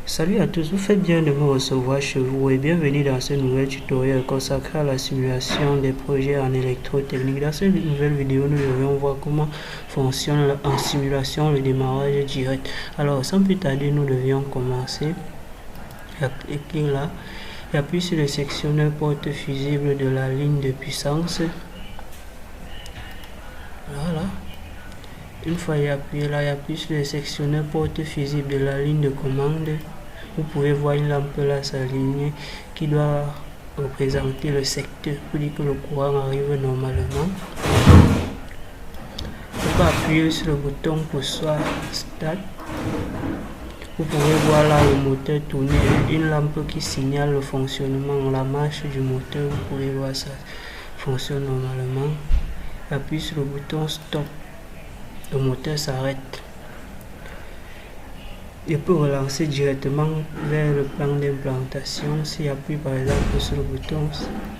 Salut à tous, vous faites bien de me recevoir chez vous et bienvenue dans ce nouvel tutoriel consacré à la simulation des projets en électrotechnique. Dans cette nouvelle vidéo, nous allons voir comment fonctionne en simulation le démarrage direct. Alors, sans plus tarder, nous devions commencer. Cliquez là et appuie sur le sectionneur porte fusible de la ligne de puissance. Voilà. Une fois appuyé là, appuie sur le sectionneur porte fusible de la ligne de commande. Vous pouvez voir une lampe là s'aligner qui doit représenter le secteur pour dire que le courant arrive normalement. Vous pouvez appuyer sur le bouton pour soit start. Vous pouvez voir là le moteur tourner, une lampe qui signale le fonctionnement, la marche du moteur. Vous pouvez voir ça fonctionne normalement. Appuyez sur le bouton stop, le moteur s'arrête. Il peut relancer directement vers le plan d'implantation. Si appuie par exemple sur le bouton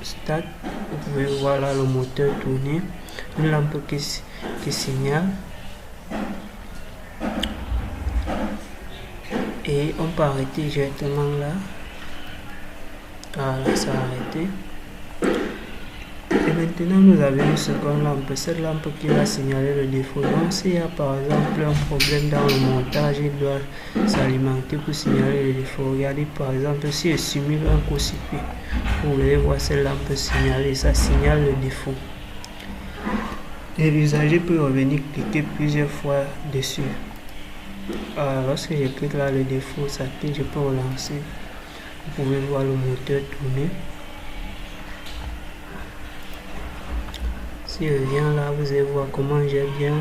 Start, vous pouvez voir là le moteur tourner, une lampe qui signale. Et on peut arrêter directement là. Voilà, ça a arrêté. Et maintenant nous avons une seconde lampe, cette lampe qui va signaler le défaut. Donc s'il y a par exemple un problème dans le montage, il doit s'alimenter pour signaler le défaut. Regardez par exemple si je simule un court-circuit, vous allez voir cette lampe signaler, ça signale le défaut. Et l'usager peut revenir cliquer plusieurs fois dessus. Alors, lorsque je clique là, le défaut s'active, je peux relancer. Vous pouvez voir le moteur tourner. Si je viens là, vous allez voir comment j'ai bien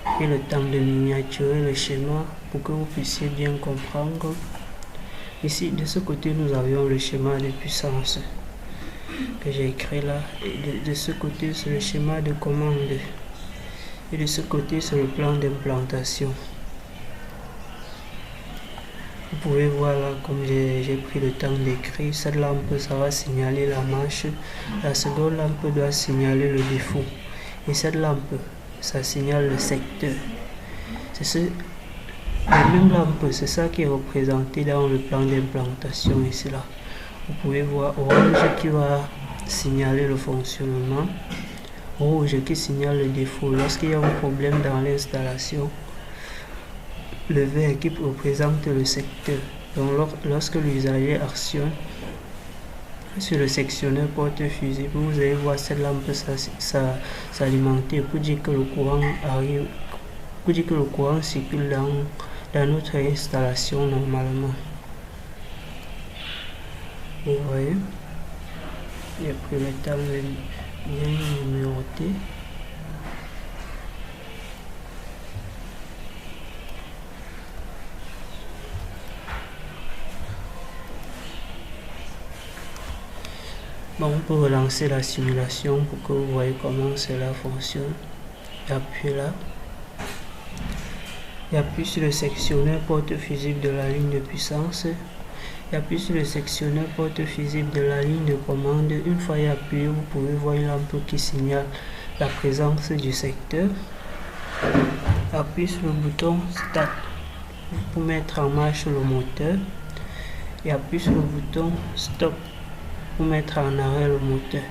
pris le temps de miniaturer le schéma pour que vous puissiez bien comprendre. Ici, de ce côté, nous avions le schéma de puissance que j'ai écrit là. Et de ce côté, c'est le schéma de commande. Et de ce côté, c'est le plan d'implantation. Vous pouvez voir là, comme j'ai pris le temps d'écrire, cette lampe, ça va signaler la marche. La seconde lampe doit signaler le défaut. Et cette lampe, ça signale le secteur. C'est la même lampe, c'est ça qui est représenté dans le plan d'implantation ici là. Vous pouvez voir orange qui va signaler le fonctionnement, rouge qui signale le défaut. Lorsqu'il y a un problème dans l'installation, le vert qui représente le secteur. Donc lorsque l'usager actionne sur le sectionneur porte fusible, vous allez voir cette lampe s'alimenter pour dire que le courant arrive, pour dire que le courant circule dans notre installation normalement. Vous voyez, j'ai pris le temps de bien numéroter. Bon, on peut relancer la simulation pour que vous voyez comment cela fonctionne. J'appuie là. J'appuie sur le sectionneur porte fusible de la ligne de puissance. J'appuie sur le sectionneur porte fusible de la ligne de commande. Une fois appuyé, vous pouvez voir une lampe qui signale la présence du secteur. Appuyez sur le bouton Start pour mettre en marche le moteur. Et appuie sur le bouton Stop pour mettre en arrêt le moteur.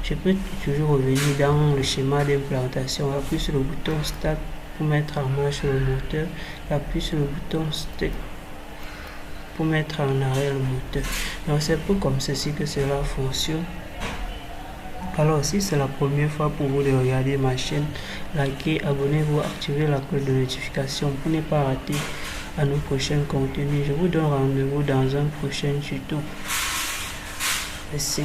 Je peux toujours revenir dans le schéma d'implantation. Appuie sur le bouton Start pour mettre en marche le moteur. Appuie sur le bouton Stop pour mettre en arrêt le moteur. Donc c'est un peu comme ceci que cela fonctionne. Alors si c'est la première fois pour vous de regarder ma chaîne, likez, abonnez-vous, activez la cloche de notification pour ne pas rater à nos prochains contenus. Je vous donne rendez-vous dans un prochain tuto. Merci.